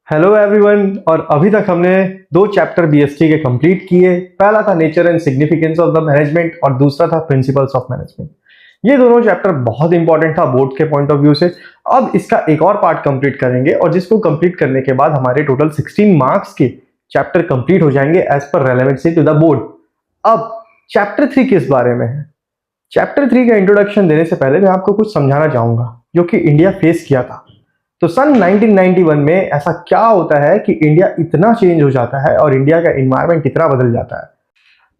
Hello everyone. और अभी तक हमने दो चैप्टर बीएसटी के कंप्लीट किए। पहला था nature and significance of the management और दूसरा था प्रिंसिपल्स ऑफ मैनेजमेंट। ये दोनों चैप्टर बहुत इंपॉर्टेंट था बोर्ड के पॉइंट ऑफ व्यू से। अब इसका एक और पार्ट कंप्लीट करेंगे और जिसको कंप्लीट करने के बाद हमारे टोटल 16 मार्क्स के चैप्टर कंप्लीट हो जाएंगे as per relevancy to the board. अब चैप्टर 3 किस बारे में है? चैप्टर 3 का इंट्रोडक्शन देने से पहले मैं आपको कुछ समझाना चाहूंगा जो कि इंडिया फेस किया था। तो सन 1991 में ऐसा क्या होता है कि इंडिया इतना चेंज हो जाता है और इंडिया का एनवायरनमेंट कितना बदल जाता है।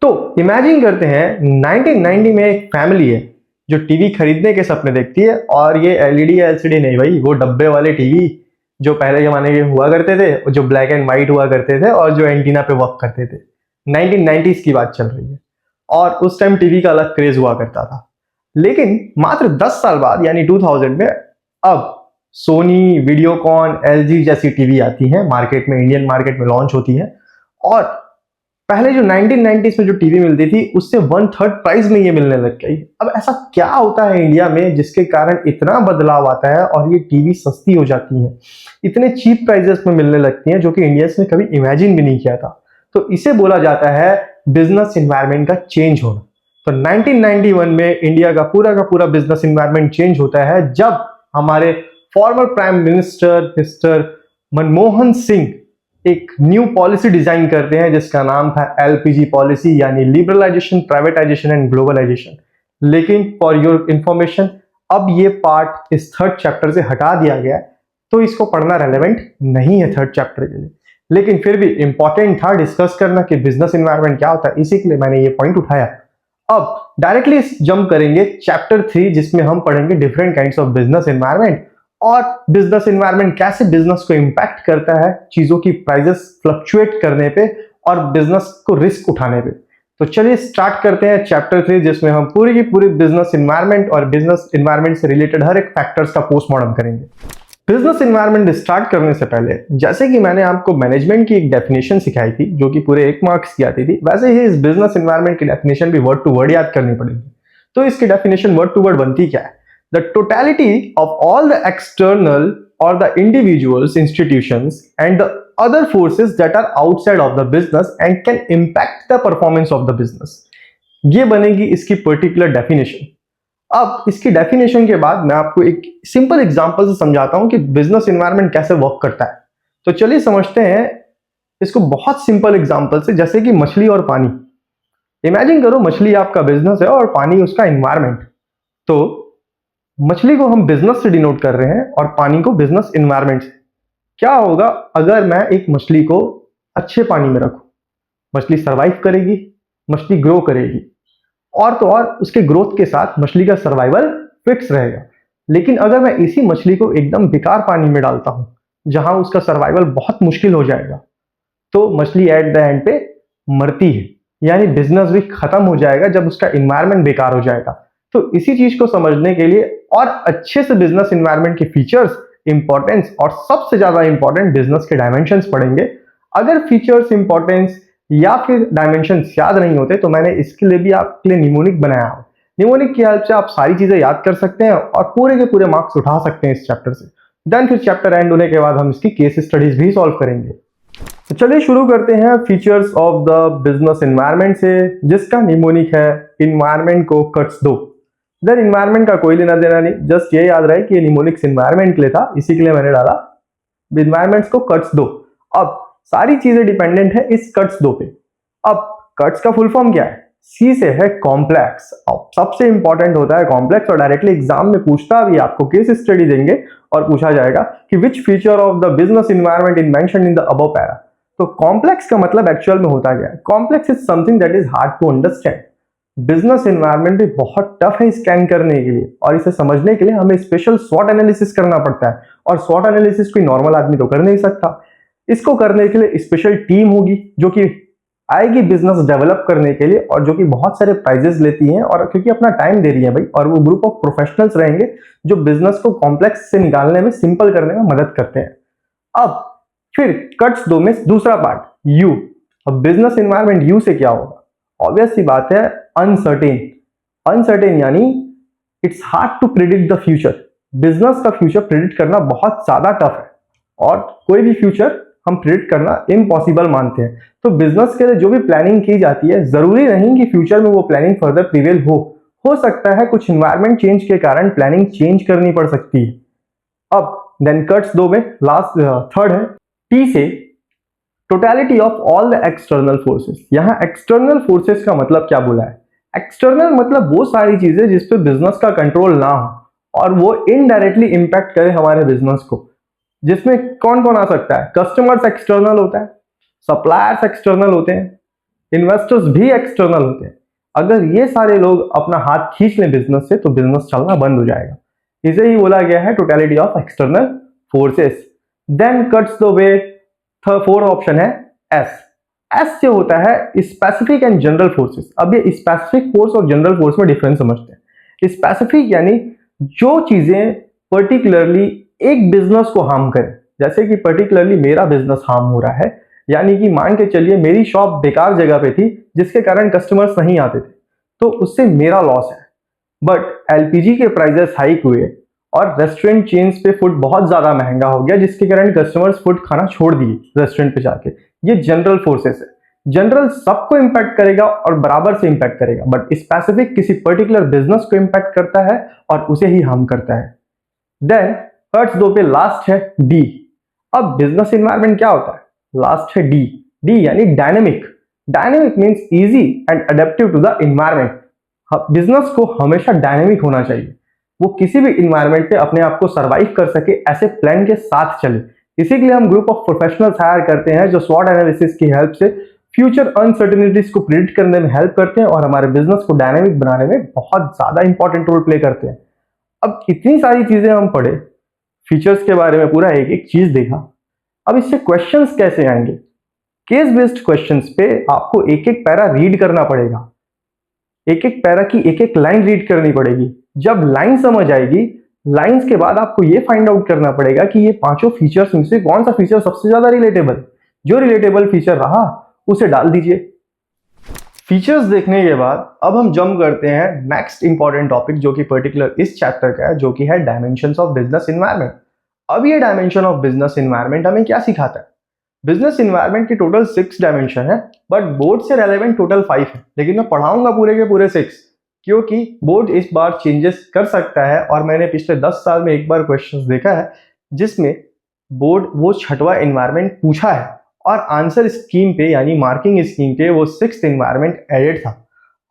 तो इमेजिन करते हैं 1990 में एक फैमिली है जो टीवी खरीदने के सपने देखती है, और ये एलईडी एलसीडी नहीं भाई, वो डब्बे वाले टीवी जो पहले जमाने के हुआ करते थे, जो ब्लैक एंड व्हाइट हुआ करते थे और जो एंटीना पे वर्क करते थे। 1990s की बात चल रही है और उस टाइम टीवी का अलग क्रेज हुआ करता था। लेकिन मात्र 10 साल बाद यानी 2000 में अब सोनी, वीडियोकॉन, एलजी जैसी टीवी आती हैं मार्केट में, इंडियन मार्केट में लॉन्च होती है। और पहले जो 1990s में जो टीवी मिलती थी उससे 1/3 प्राइस में ये मिलने लग गई। अब ऐसा क्या होता है इंडिया में जिसके कारण इतना बदलाव आता है और ये टीवी सस्ती हो जाती है, इतने चीप प्राइसेस में मिलने लगती हैं, जो कि इंडिया ने कभी इमेजिन भी नहीं किया था। तो इसे बोला जाता है बिजनेस एनवायरनमेंट का चेंज होना। तो 1991 में इंडिया का पूरा बिजनेस एनवायरनमेंट चेंज होता है जब हमारे former prime minister mister Manmohan Singh एक न्यू पॉलिसी डिजाइन करते हैं जिसका नाम था एलपीजी पॉलिसी, यानी लिबरलाइजेशन, प्राइवेटाइजेशन एंड ग्लोबलाइजेशन। लेकिन फॉर योर इंफॉर्मेशन अब ये पार्ट इस थर्ड चैप्टर से हटा दिया गया, तो इसको पढ़ना रेलेवेंट नहीं है थर्ड चैप्टर के लिए। लेकिन फिर भी इंपॉर्टेंट था डिस्कस करना कि बिजनेस एनवायरनमेंट क्या होता है, इसी के लिए मैंने ये पॉइंट उठाया। अब डायरेक्टली जंप करेंगे चैप्टर 3 जिसमें हम पढ़ेंगे different kinds of business environment और बिजनेस एनवायरनमेंट कैसे बिजनेस को इंपैक्ट करता है चीजों की प्राइसेस फ्लक्चुएट करने पे और बिजनेस को रिस्क उठाने पे। तो चलिए स्टार्ट करते हैं चैप्टर 3 जिसमें हम पूरी की पूरी बिजनेस एनवायरनमेंट और बिजनेस एनवायरनमेंट से रिलेटेड हर एक फैक्टर्स का पोस्टमार्टम करेंगे। बिजनेस एनवायरनमेंट स्टार्ट करने से पहले जैसे कि मैंने आपको मैनेजमेंट की एक डेफिनेशन सिखाई थी जो कि पूरे 1 मार्क्स की आती थी, वैसे ही इस बिजनेस एनवायरनमेंट की डेफिनेशन भी वर्ड टू वर्ड याद करनी पड़ेगी। तो इसकी डेफिनेशन वर्ड टू वर्ड बनती क्या है? The totality of all the external or the individuals, institutions and the other forces that are outside of the business and can impact the performance of the business. ये बनेगी इसकी particular definition. अब इसकी definition के बाद मैं आपको एक सिंपल एग्जांपल से समझाता हूं कि बिजनेस एनवायरनमेंट कैसे वर्क करता है। तो चलिए समझते हैं इसको बहुत सिंपल एग्जांपल से, जैसे कि मछली और पानी। इमेजिन करो मछली आपका बिजनेस है और पानी उसका एनवायरनमेंट। तो मछली को हम बिजनेस से डिनोट कर रहे हैं और पानी को बिजनेस एनवायरनमेंट से। क्या होगा अगर मैं एक मछली को अच्छे पानी में रखूं? मछली सरवाइव करेगी, मछली ग्रो करेगी, और तो और उसके ग्रोथ के साथ मछली का सर्वाइवल फिक्स रहेगा। लेकिन अगर मैं इसी मछली को एकदम बेकार पानी में डालता हूं जहां उसका सर्वाइवल बहुत मुश्किल हो जाएगा, तो मछली एट द एंड पे मरती है, यानी बिजनेस भी खत्म हो जाएगा जब उसका एनवायरनमेंट बेकार हो जाएगा। तो इसी चीज को समझने के लिए और अच्छे से बिजनेस एनवायरनमेंट के फीचर्स, इंपॉर्टेंस और सबसे ज्यादा इंपॉर्टेंट बिजनेस के डायमेंशंस पढ़ेंगे। अगर फीचर्स, इंपॉर्टेंस या फिर डायमेंशंस याद नहीं होते तो मैंने इसके लिए भी आपके लिए निमोनिक बनाया है। निमोनिक की हेल्प से आप सारी चीजें याद कर सकते हैं और पूरे के पूरे मार्क्स उठा सकते हैं इस चैप्टर से। देन फिर चैप्टर एंड होने के बाद हम इसकी केस स्टडीज भी सॉल्व करेंगे। तो चलिए शुरू करते हैं features of the business environment से, जिसका निमोनिक है इन्वायरमेंट को कट्स दो। देन इन्वायरमेंट का कोई लेना देना नहीं, जस्ट ये याद रहे कि ये निमोनिक्स इन्वायरमेंट के लिए था, इसी के लिए मैंने डाला इन्वायरमेंट्स को कट्स दो। अब सारी चीजें डिपेंडेंट है इस कट्स दो पे। अब कट्स का फुल फॉर्म क्या है? सी से है कॉम्प्लेक्स। अब सबसे इंपॉर्टेंट होता है कॉम्प्लेक्स, और डायरेक्टली एग्जाम में पूछता भी, आपको केस स्टडी देंगे और पूछा जाएगा कि which feature of the business environment is mentioned in the above para. तो कॉम्प्लेक्स का मतलब एक्चुअल में होता क्या है? Complex is something that is hard to understand. Business environment भी बहुत टफ है स्कैन करने के लिए, और इसे समझने के लिए हमें स्पेशल स्वॉट एनालिसिस करना पड़ता है, और स्वॉट एनालिसिस कोई नॉर्मल आदमी तो कर नहीं सकता। इसको करने के लिए स्पेशल टीम होगी जो कि आएगी बिजनेस डेवलप करने के लिए, और जो कि बहुत सारे प्राइजेस लेती हैं, और क्योंकि अपना टाइम दे रही है भाई, और वो ग्रुप ऑफ प्रोफेशनल्स रहेंगे जो बिजनेस को कॉम्प्लेक्स से निकालने में, सिंपल करने में मदद करते हैं। अब फिर कट्स दो में दूसरा पार्ट यू। अब बिजनेस एनवायरनमेंट यू से क्या होगा? ऑब्वियस सी बात है अनसर्टेन। अनसर्टेन यानी it's hard to predict the future. Business का फ्यूचर प्रिडिक्ट करना बहुत ज्यादा टफ है, और कोई भी फ्यूचर हम प्रिडिक्ट करना इम्पॉसिबल मानते हैं। तो बिजनेस के लिए जो भी प्लानिंग की जाती है, जरूरी नहीं कि फ्यूचर में वो प्लानिंग फर्दर प्रिवेल हो सकता है कुछ इन्वायरमेंट चेंज के कारण प्लानिंग चेंज करनी पड़ सकती है। अब देन कट्स 2 में लास्ट थर्ड है टी से totality of all the external forces. यहां एक्सटर्नल फोर्सेस का मतलब क्या बोला है? एक्सटर्नल मतलब वो सारी चीजें जिस पे बिजनेस का कंट्रोल ना हो और वो इनडायरेक्टली इंपैक्ट करे हमारे बिजनेस को। जिसमें कौन कौन आ सकता है? कस्टमर्स एक्सटर्नल होता है, सप्लायर्स एक्सटर्नल होते हैं, इन्वेस्टर्स भी एक्सटर्नल होते हैं। अगर ये सारे लोग अपना हाथ खींच लें बिजनेस से तो बिजनेस चलना बंद हो जाएगा। इसे ही बोला गया है totality of external forces. Then cuts the way fourth option है एस। एस से होता है स्पेसिफिक एंड जनरल फोर्सेस। अब ये स्पेसिफिक फोर्स और जनरल फोर्स में डिफरेंस समझते हैं। स्पेसिफिक यानी जो चीजें पर्टिकुलरली एक बिजनेस को हार्म करें, जैसे कि पर्टिकुलरली मेरा बिजनेस हार्म हो रहा है, यानी कि मान के चलिए मेरी शॉप बेकार जगह पे थी जिसके कारण कस्टमर्स नहीं आते थे, तो उससे मेरा लॉस है। बट एलपीजी के प्राइसेस हाइक हुए और रेस्टोरेंट चेन्स पे फूड बहुत ज्यादा महंगा हो गया जिसके कारण कस्टमर्स फूड खाना छोड़ दिए रेस्टोरेंट पे जाके। ये जनरल फोर्सेस है। जनरल सबको इंपैक्ट करेगा और बराबर से इंपैक्ट करेगा, बट स्पेसिफिक किसी पर्टिकुलर बिजनेस को इंपैक्ट करता है और उसे ही हार्म करता है। देन हर्ट्स 2 पे लास्ट है डी। अब बिजनेस इन्वायरमेंट क्या होता है? लास्ट है डी। डी यानी dynamic. Dynamic means easy and adaptive to the environment. Business को हमेशा डायनेमिक होना चाहिए, वो किसी भी इन्वायरमेंट पे अपने आप को सर्वाइव कर सके, ऐसे प्लान के साथ चले। इसी के लिए हम ग्रुप ऑफ प्रोफेशनल्स हायर करते हैं जो स्वॉट एनालिसिस की हेल्प से फ्यूचर अनसर्टेनिटीज को प्रिडिक्ट करने में हेल्प करते हैं और हमारे बिजनेस को डायनेमिक बनाने में बहुत ज्यादा इंपॉर्टेंट रोल प्ले करते हैं। अब इतनी सारी चीजें हम पढ़े, फीचर्स के बारे में पूरा एक एक चीज देखा। अब इससे क्वेश्चंस कैसे आएंगे? केस बेस्ड क्वेश्चंस पे आपको एक एक पैरा रीड करना पड़ेगा, एक एक पैरा की एक एक लाइन रीड करनी पड़ेगी। जब लाइन समझ आएगी, लाइंस के बाद आपको ये फाइंड आउट करना पड़ेगा कि ये पांचों फीचर्स में से कौन सा फीचर सबसे ज्यादा रिलेटेबल। जो रिलेटेबल फीचर रहा उसे डाल दीजिए। फीचर्स देखने के बाद अब हम जंप करते हैं नेक्स्ट इंपॉर्टेंट टॉपिक जो कि पर्टिकुलर इस चैप्टर का है, जो कि है डायमेंशंस ऑफ बिजनेस एनवायरनमेंट। अब ये डायमेंशन ऑफ बिजनेस एनवायरनमेंट हमें क्या सिखाता है? बिजनेस एनवायरनमेंट के टोटल 6 डायमेंशन है, बट बोर्ड से रेलेवेंट टोटल 5 है, लेकिन मैं पढ़ाऊंगा पूरे के पूरे 6 क्योंकि बोर्ड इस बार चेंजेस कर सकता है। और मैंने पिछले 10 साल में एक बार क्वेश्चंस देखा है जिसमें बोर्ड वो 6वां एनवायरनमेंट पूछा है और आंसर स्कीम पे यानी मार्किंग स्कीम पे वो 6th एनवायरनमेंट एडेड था।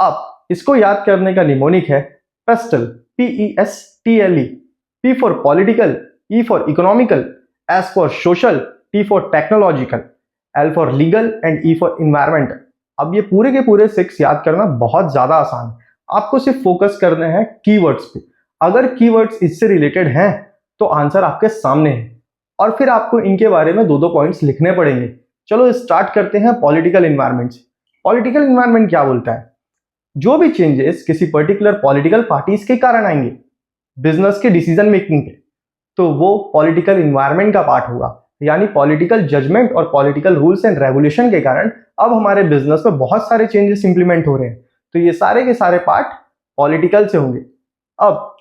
अब इसको याद करने का निमोनिक है pastel, PESTLE। P for political, E for economical, S for social, T for technological, L for legal and E for environmental. अब ये पूरे के पूरे 6 याद करना बहुत ज्यादा आसान है। आपको सिर्फ फोकस करना है कीवर्ड्स पे। अगर कीवर्ड्स इससे रिलेटेड हैं तो आंसर आपके सामने है और फिर आपको इनके बारे में 2-2 पॉइंट्स लिखने पड़ेंगे। चलो स्टार्ट करते हैं पॉलिटिकल इन्वायरमेंट से। पॉलिटिकल इन्वायरमेंट क्या बोलता है? जो भी चेंजेस किसी पर्टिकुलर पॉलिटिकल पार्टीज के कारण आएंगे बिजनेस के डिसीजन मेकिंग पे, तो वो पॉलिटिकल इन्वायरमेंट का पार्ट होगा। यानी पॉलिटिकल जजमेंट और पॉलिटिकल रूल्स एंड रेगुलेशन के कारण अब हमारे बिजनेस में बहुत सारे चेंजेस इंप्लीमेंट हो रहे हैं, तो ये सारे के सारे पार्ट पॉलिटिकल से होंगे। अब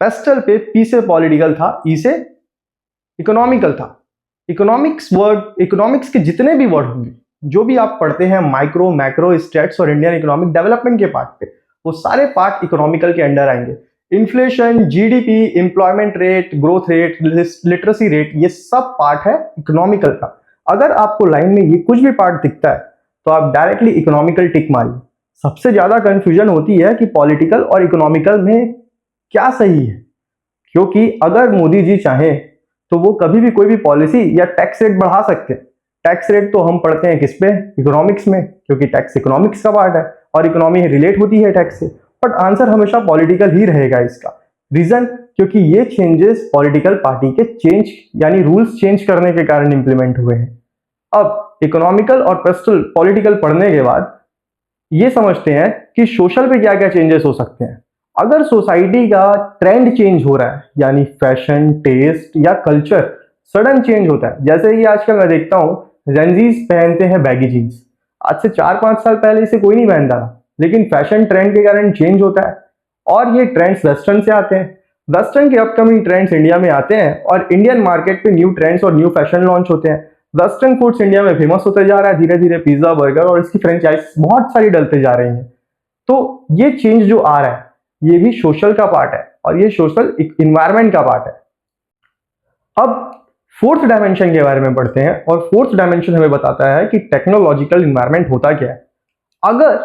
पेस्टल पे P से पॉलिटिकल था, E से इकोनॉमिकल था। इकोनॉमिक्स के जितने भी वर्ड होंगे जो भी आप पढ़ते हैं माइक्रो, मैक्रो, स्टेट्स और इंडियन इकोनॉमिक डेवलपमेंट के पार्ट पे, वो सारे पार्ट इकोनॉमिकल के अंडर आएंगे। Inflation, GDP, employment rate, growth rate, literacy rate, ये सब पार्ट है इकोनॉमिकल का। अगर आपको लाइन में ये कुछ भी पार्ट दिखता है तो आप डायरेक्टली इकोनॉमिकल टिक मारिए। सबसे ज्यादा कंफ्यूजन होती है कि पॉलिटिकल और इकोनॉमिकल में क्या सही है, क्योंकि अगर मोदी जी चाहें तो वो कभी भी कोई भी पॉलिसी या टैक्स रेट बढ़ा सकते हैं। टैक्स रेट तो हम पढ़ते हैं किस पे? इकोनॉमिक्स में, क्योंकि टैक्स इकोनॉमिक्स का पार्ट है और इकोनॉमी रिलेट होती है टैक्स से। बट आंसर हमेशा पॉलिटिकल ही रहेगा इसका। रीजन, क्योंकि ये चेंजेस पॉलिटिकल पार्टी के चेंज यानी रूल्स चेंज करने के कारण इंप्लीमेंट हुए हैं। अब इकोनॉमिकल और पेस्टल पॉलिटिकल पढ़ने के बाद ये समझते हैं कि सोशल पे क्या क्या चेंजेस हो सकते हैं। अगर सोसाइटी का ट्रेंड चेंज हो रहा है यानी फैशन, टेस्ट या कल्चर सडन चेंज होता है, जैसे कि आजकल मैं देखता हूँ जेनजीज पहनते हैं बैगी जीन्स। आज से 4-5 साल पहले इसे कोई नहीं पहनता था, लेकिन फैशन ट्रेंड के कारण चेंज होता है और ये ट्रेंड्स वेस्टर्न से आते हैं। वेस्टर्न के अपकमिंग ट्रेंड्स इंडिया में आते हैं और इंडियन मार्केट पे न्यू ट्रेंड्स और न्यू फैशन लॉन्च होते हैं। वेस्टर्न फूड्स इंडिया में फेमस होते जा रहा है धीरे धीरे, पिज्जा, बर्गर और इसकी फ्रेंचाइज बहुत सारी डलते जा रही हैं। तो ये चेंज जो आ रहा है ये भी सोशल का पार्ट है और ये सोशल इन्वायरमेंट का पार्ट है। अब फोर्थ डायमेंशन के बारे में पढ़ते हैं और फोर्थ डायमेंशन हमें बताता है कि टेक्नोलॉजिकल इन्वायरमेंट होता क्या है। अगर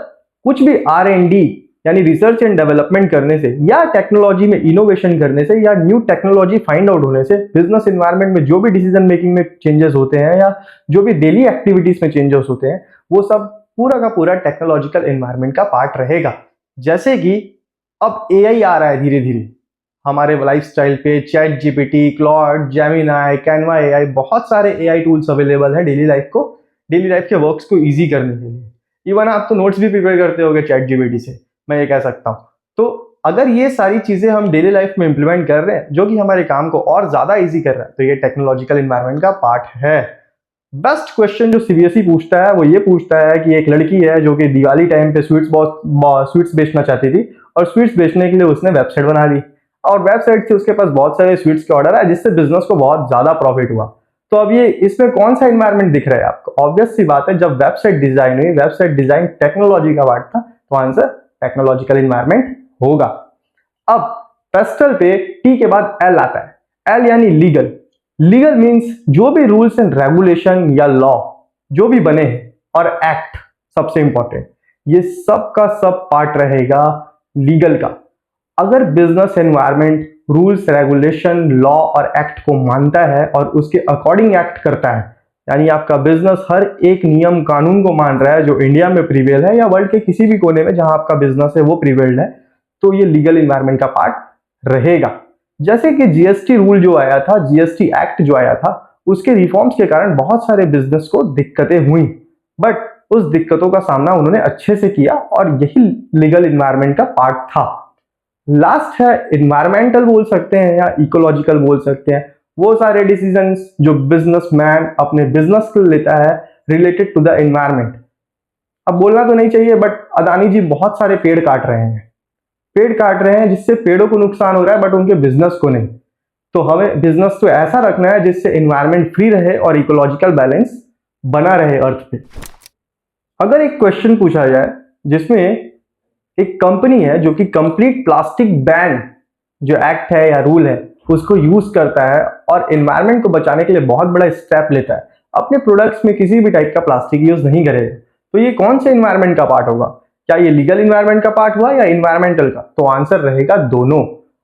कुछ भी R&D यानी रिसर्च एंड डेवलपमेंट करने से या टेक्नोलॉजी में इनोवेशन करने से या न्यू टेक्नोलॉजी फाइंड आउट होने से बिजनेस इन्वायरमेंट में जो भी डिसीजन मेकिंग में चेंजेस होते हैं या जो भी डेली एक्टिविटीज में चेंजेस होते हैं वो सब पूरा का पूरा टेक्नोलॉजिकल इन्वायरमेंट का पार्ट रहेगा। जैसे कि अब AI आ रहा है धीरे धीरे हमारे लाइफस्टाइल पे, chat GPT, Claude, Gemini, Canva AI, बहुत सारे AI टूल्स अवेलेबल है डेली लाइफ के वर्क्स को इजी करने के लिए। इवन आप तो नोट्स भी प्रिपेयर करते होगे चैट जीपीटी से, मैं ये कह सकता हूँ। तो अगर ये सारी चीजें हम डेली लाइफ में इंप्लीमेंट कर रहे हैं जो कि हमारे काम को और ज्यादा इजी कर रहा है तो ये टेक्नोलॉजिकल इन्वायरमेंट का पार्ट है। बेस्ट क्वेश्चन जो CBSE पूछता है वो ये पूछता है कि एक लड़की है जो कि दिवाली टाइम पे स्वीट्स बेचना चाहती थी और स्वीट्स बेचने के लिए उसने वेबसाइट बना ली और वेबसाइट से उसके पास बहुत सारे स्वीट्स के ऑर्डर आए जिससे बिजनेस को बहुत ज्यादा प्रॉफिट हुआ। तो अब ये इसमें कौन सा इन्वायरमेंट दिख रहा है आपको? ऑब्वियस सी बात है, जब वेबसाइट डिजाइन हुई, वेबसाइट डिजाइन टेक्नोलॉजी का पार्ट था तो आंसर टेक्नोलॉजिकल इन्वायरमेंट होगा। अब पेस्टल पे T के बाद L आता है। L यानी लीगल। लीगल मींस जो भी रूल्स एंड रेगुलेशन या लॉ जो भी बने हैं और एक्ट सबसे इंपॉर्टेंट, ये सब का सब पार्ट रहेगा लीगल का। अगर business environment rules, regulation, law और एक्ट को मानता है और उसके अकॉर्डिंग एक्ट करता है, यानी आपका बिजनेस हर एक नियम कानून को मान रहा है जो इंडिया में प्रिवेल है या वर्ल्ड के किसी भी कोने में जहां आपका बिजनेस है वो प्रिवेल्ड है, तो ये लीगल इन्वायरमेंट का पार्ट रहेगा। जैसे कि GST रूल जो आया था, GST एक्ट जो आया था, उसके रिफॉर्म्स के कारण बहुत सारे बिजनेस को दिक्कतें हुई, बट उस दिक्कतों का सामना उन्होंने अच्छे से किया और यही लीगल इन्वायरमेंट का पार्ट था। लास्ट है इन्वायरमेंटल बोल सकते हैं या इकोलॉजिकल बोल सकते हैं, वो सारे डिसीजंस जो बिजनेसमैन अपने बिजनेस को लेता है रिलेटेड टू द इन्वायरमेंट। अब बोलना तो नहीं चाहिए बट अदानी जी बहुत सारे पेड़ काट रहे हैं जिससे पेड़ों को नुकसान हो रहा है बट उनके बिजनेस को नहीं। तो हमें बिजनेस तो ऐसा रखना है जिससे इन्वायरमेंट फ्री रहे और इकोलॉजिकल बैलेंस बना रहे अर्थ पे। अगर एक क्वेश्चन पूछा जाए जिसमें एक कंपनी है जो कि कंप्लीट प्लास्टिक बैन जो एक्ट है या रूल है उसको यूज करता है और एनवायरनमेंट को बचाने के लिए बहुत बड़ा स्टेप लेता है, अपने प्रोडक्ट्स में किसी भी टाइप का प्लास्टिक यूज नहीं करेगा, तो ये कौन से एनवायरनमेंट का पार्ट होगा? क्या ये लीगल इन्वायरमेंट का पार्ट हुआ या इन्वायरमेंटल का? तो आंसर रहेगा दोनों।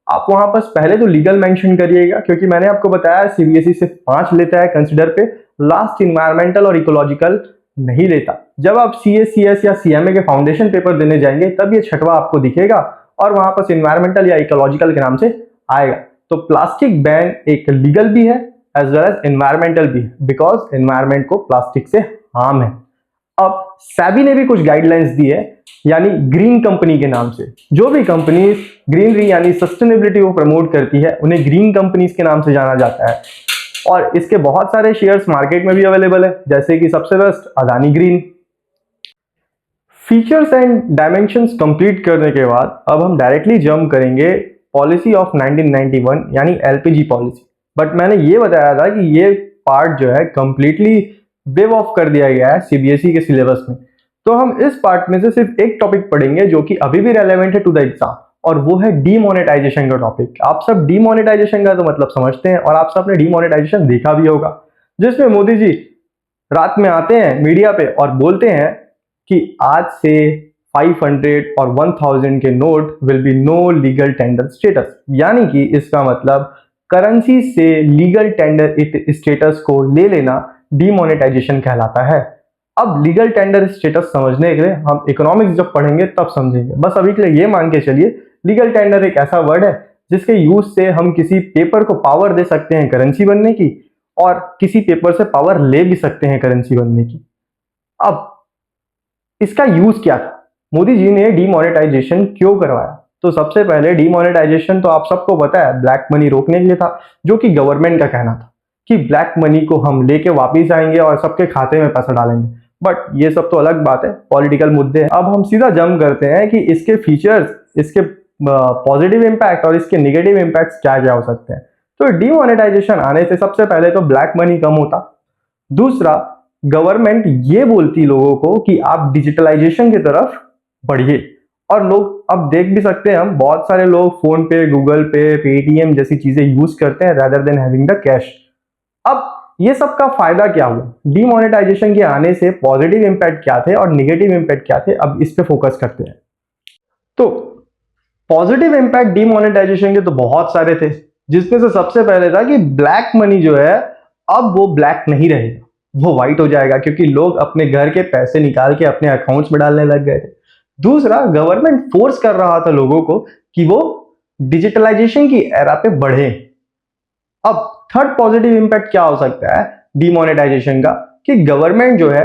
आप वहां पर पहले तो लीगल मेंशन करिएगा क्योंकि मैंने आपको बताया CBSE सिर्फ 5 लेता है कंसिडर पे, लास्ट इन्वायरमेंटल और इकोलॉजिकल नहीं लेता। जब आप CA, CS या CMA के फाउंडेशन पेपर देने जाएंगे तब ये छठवां आपको दिखेगा और वहां पर इन्वायरमेंटल या इकोलॉजिकल के नाम से आएगा। तो प्लास्टिक बैन एक लीगल भी है एज वेल एज एनवायरमेंटल भी है बिकॉज एनवायरमेंट को प्लास्टिक से हार्म है। अब SEBI ने भी कुछ गाइडलाइंस दी है यानी ग्रीन कंपनी के नाम से। जो भी कंपनी ग्रीनरी यानी सस्टेनेबिलिटी को प्रमोट करती है उन्हें ग्रीन कंपनीज के नाम से जाना जाता है और इसके बहुत सारे शेयर्स मार्केट में भी अवेलेबल है, जैसे कि सबसे best Adani green. Features and dimensions complete करने के बाद अब हम डायरेक्टली जंप करेंगे पॉलिसी ऑफ 1991 यानी LPG पॉलिसी। बट मैंने ये बताया था कि ये पार्ट जो है कंप्लीटली वेव ऑफ कर दिया गया है CBSE के सिलेबस में, तो हम इस पार्ट में से सिर्फ एक टॉपिक पढ़ेंगे जो कि अभी भी रेलेवेंट है टू द एग्जाम और वो है डीमोनेटाइजेशन का टॉपिक। आप सब डीमोनेटाइजेशन का तो मतलब समझते हैं और आप सब ने डीमोनेटाइजेशन देखा भी होगा, जिसमें मोदी जी रात में आते हैं मीडिया पे और बोलते हैं कि आज से 500 और 1000 के note will be no legal tender status, यानी कि इसका मतलब करेंसी से लीगल टेंडर स्टेटस को ले लेना डीमोनेटाइजेशन कहलाता है। अब लीगल टेंडर स्टेटस समझने के लिए हम इकोनॉमिक्स जब पढ़ेंगे तब समझेंगे। बस अभी के लिए ये मान के चलिए लीगल टेंडर एक ऐसा वर्ड है जिसके यूज से हम किसी पेपर को पावर दे सकते हैं करेंसी बनने की और किसी पेपर से पावर ले भी सकते हैं करेंसी बनने की। अब इसका यूज क्या था? मोदी जी ने डीमोनेटाइजेशन क्यों करवाया? तो सबसे पहले डीमोनेटाइजेशन तो आप सबको पता है ब्लैक मनी रोकने के लिए था, जो कि गवर्नमेंट का कहना था कि ब्लैक मनी को हम लेके वापिस आएंगे और सबके खाते में पैसा डालेंगे। बट ये सब तो अलग बात है, पॉलिटिकल मुद्दे हैं। अब हम सीधा जंप करते हैं कि इसके फीचर्स, इसके पॉजिटिव इम्पैक्ट और इसके निगेटिव इम्पैक्ट क्या क्या हो सकते हैं। तो डीमोनेटाइजेशन आने से सबसे पहले तो ब्लैक मनी कम होता। दूसरा, गवर्नमेंट ये बोलती लोगों को कि आप डिजिटलाइजेशन की तरफ बढ़िए, और लोग अब देख भी सकते हैं, हम बहुत सारे लोग फोन पे, गूगल पे, पेटीएम जैसी चीजें यूज करते हैं rather then having the cash. अब ये सब का फायदा क्या हुआ, डीमोनेटाइजेशन के आने से पॉजिटिव इंपैक्ट क्या थे और निगेटिव इंपैक्ट क्या थे, अब इस पे फोकस करते हैं। तो पॉजिटिव इंपैक्ट डीमोनेटाइजेशन के तो बहुत सारे थे, जिसमें से सबसे पहले था कि ब्लैक मनी जो है अब वो ब्लैक नहीं रहेगा, वो व्हाइट हो जाएगा, क्योंकि लोग अपने घर के पैसे निकाल के अपने अकाउंट्स में डालने लग गए थे। दूसरा, गवर्नमेंट फोर्स कर रहा था लोगों को कि वो डिजिटलाइजेशन की एरा पे बढ़े। अब थर्ड पॉजिटिव इंपैक्ट क्या हो सकता है डीमोनेटाइजेशन का, कि गवर्नमेंट जो है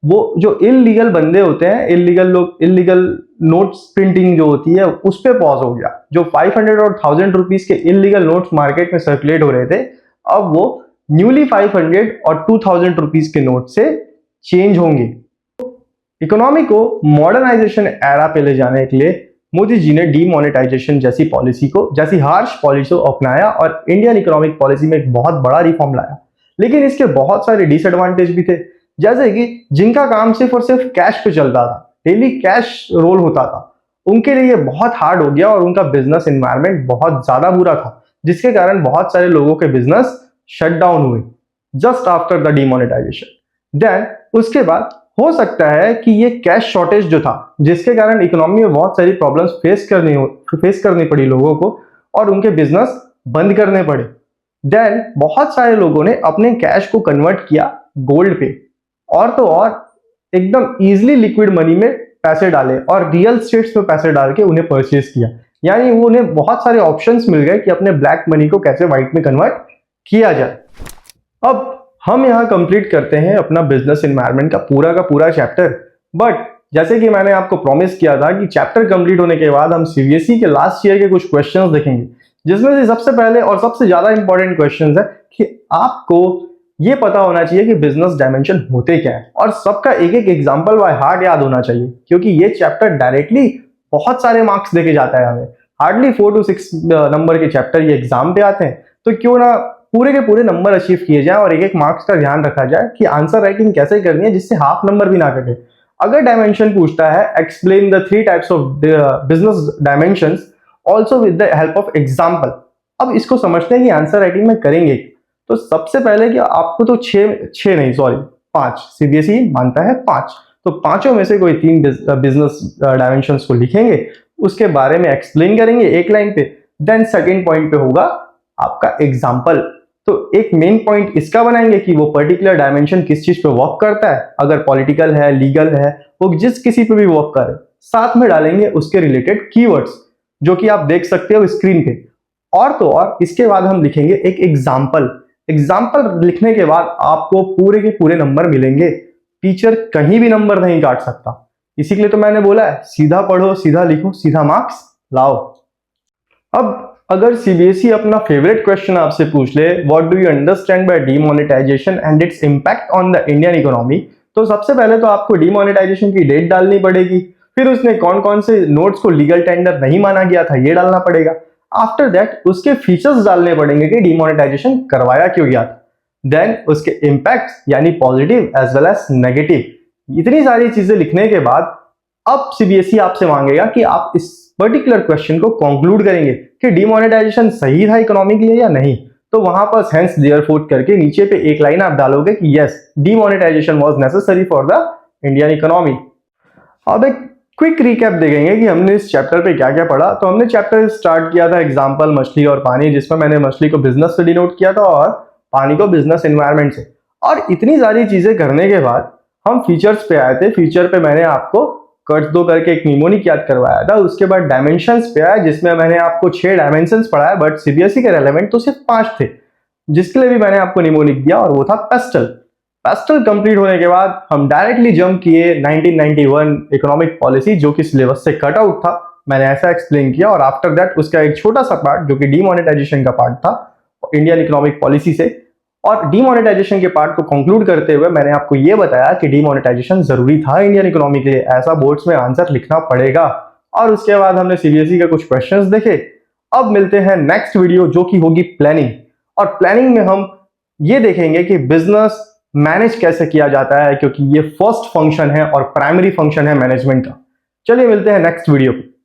वो जो इलीगल बंदे होते हैं, इलीगल लोग, इलीगल नोट्स प्रिंटिंग जो होती है उस पे पॉज हो गया। जो 500 और 1000 रुपीज के इलीगल नोट्स मार्केट में सर्कुलेट हो रहे थे, अब वो न्यूली 500 और 2000 रुपीज के नोट से चेंज होंगे। इकोनॉमी को मॉडर्नाइजेशन एरा पे ले जाने के लिए मोदी जी ने डीमोनेटाइजेशन जैसी हार्श पॉलिसी को अपनाया और इंडियन इकोनॉमिक पॉलिसी में एक बहुत बड़ा रिफॉर्म लाया। लेकिन इसके बहुत सारे डिसएडवांटेज भी थे, जैसे कि जिनका काम सिर्फ और सिर्फ कैश पे चलता था, डेली कैश रोल होता था, उनके लिए बहुत हार्ड हो गया और उनका बिजनेस एनवायरनमेंट बहुत ज्यादा बुरा था, जिसके कारण बहुत सारे लोगों के बिजनेस शट डाउन हुए just after the demonetization. Then उसके बाद हो सकता है कि ये कैश शॉर्टेज जो था, जिसके कारण इकोनॉमी में बहुत सारी प्रॉब्लम्स फेस करनी पड़ी लोगों को और उनके बिजनेस बंद करने पड़े। देन बहुत सारे लोगों ने अपने कैश को कन्वर्ट किया गोल्ड पे, और तो और एकदम इजीली लिक्विड मनी में पैसे डाले और रियल स्टेट्स में पैसे डाल के उन्हें परचेज किया। यानी उन्हें बहुत सारे ऑप्शंस मिल गए कि अपने ब्लैक मनी को कैसे व्हाइट में कन्वर्ट किया जाए। अब हम यहाँ कंप्लीट करते हैं अपना बिजनेस एनवायरनमेंट का पूरा चैप्टर। बट जैसे कि मैंने आपको प्रॉमिस किया था कि चैप्टर कंप्लीट होने के बाद हम सीबीएसई के लास्ट ईयर के कुछ क्वेश्चंस देखेंगे, जिसमें से सबसे पहले और सबसे ज्यादा इंपॉर्टेंट क्वेश्चंस है कि आपको ये पता होना चाहिए कि बिजनेस डायमेंशन होते क्या है, और सबका एक एक एग्जांपल बाय हार्ट याद होना चाहिए, क्योंकि ये चैप्टर डायरेक्टली बहुत सारे मार्क्स देके जाता है हमें। हार्डली 4 to 6 नंबर के चैप्टर ये एग्जाम पे आते हैं, तो क्यों ना पूरे के पूरे नंबर अचीव किए जाए और एक एक मार्क्स का ध्यान रखा जाए कि आंसर राइटिंग कैसे करनी है जिससे हाफ नंबर भी ना कटे। अगर डायमेंशन पूछता है explain the 3 types of business dimensions also with the help of example, अब इसको समझते हैं कि आंसर राइटिंग में करेंगे। तो सबसे पहले कि आपको तो 5 सीबीएसई मानता है 5, तो पांचों में से कोई 3 बिजनेस डायमेंशंस को लिखेंगे, उसके बारे में एक्सप्लेन करेंगे एक लाइन पे। देन सेकंड पॉइंट पे होगा आपका एग्जांपल, तो एक मेन पॉइंट इसका बनाएंगे कि वो पर्टिकुलर डायमेंशन किस चीज पे वर्क करता है, अगर पॉलिटिकल है, लीगल है, वो जिस किसी पे भी वर्क करे। साथ में डालेंगे उसके रिलेटेड कीवर्ड्स जो कि आप देख सकते हो स्क्रीन पे, और तो और इसके बाद हम लिखेंगे एक एग्जाम्पल लिखने के बाद आपको पूरे के पूरे नंबर मिलेंगे, टीचर कहीं भी नंबर नहीं काट सकता। इसी के लिए तो मैंने बोला है सीधा पढ़ो, सीधा लिखो, सीधा मार्क्स लाओ। अब अगर सीबीएसई अपना फेवरेट क्वेश्चन आपसे पूछ ले, what do you understand by demonetization and its impact on the Indian economy, तो सबसे पहले तो आपको डीमोनेटाइजेशन की डेट डालनी पड़ेगी, फिर उसने कौन कौन से नोट्स को लीगल टेंडर नहीं माना गया था ये डालना पड़ेगा। आफ्टर दैट उसके फीचर्स डालने पड़ेंगे कि डीमोनेटाइजेशन करवाया क्यों गया था। देन उसके इम्पैक्ट यानी positive as well as negative. इतनी सारी चीजें लिखने के बाद अब सीबीएसई आपसे मांगेगा कि आप इस पर्टिकुलर क्वेश्चन को कंक्लूड करेंगे कि डीमोनेटाइजेशन सही था इकोनॉमी के लिए या नहीं। तो वहां पर हेंस देयरफॉर करके नीचे पे एक लाइन आप डालोगे कि yes demonetization was necessary for the Indian economy. अब एक क्विक रिकैप देखेंगे कि हमने इस चैप्टर पे क्या क्या पढ़ा। तो हमने चैप्टर स्टार्ट किया था एग्जांपल मछली और पानी, जिसमें मैंने मछली को बिजनेस से डिनोट किया था और पानी को बिजनेस एनवायरनमेंट से। और इतनी सारी चीजें करने के बाद हम फीचर्स पे आए थे। फीचर पे मैंने आपको कर्ज दो करके एक निमोनिक याद करवाया था। उसके बाद डायमेंशंस पे आया, जिसमें मैंने आपको 6 डायमेंशंस पढ़ाया, बट सीबीएसई के रेलेवेंट तो सिर्फ 5 थे, जिसके लिए भी मैंने आपको निमोनिक दिया, और वो था पेस्टल। पेस्टल कंप्लीट होने के बाद हम डायरेक्टली जंप किए 1991 इकोनॉमिक पॉलिसी, जो कि सिलेबस से कट आउट था। मैंने ऐसा एक्सप्लेन किया, और आफ्टर दैट उसका एक छोटा सा पार्ट जो कि डीमोनेटाइजेशन का पार्ट था इंडियन इकोनॉमिक पॉलिसी से। और डीमोनेटाइजेशन के पार्ट को कंक्लूड करते हुए मैंने आपको यह बताया कि डीमोनेटाइजेशन जरूरी था इंडियन इकोनॉमी के लिए, ऐसा बोर्ड्स में आंसर लिखना पड़ेगा। और उसके बाद हमने सीबीएसई के कुछ क्वेश्चंस देखे। अब मिलते हैं नेक्स्ट वीडियो जो कि होगी प्लानिंग, और प्लानिंग में हम ये देखेंगे कि बिजनेस मैनेज कैसे किया जाता है, क्योंकि ये फर्स्ट फंक्शन है और प्राइमरी फंक्शन है मैनेजमेंट का। चलिए मिलते हैं नेक्स्ट वीडियो पे।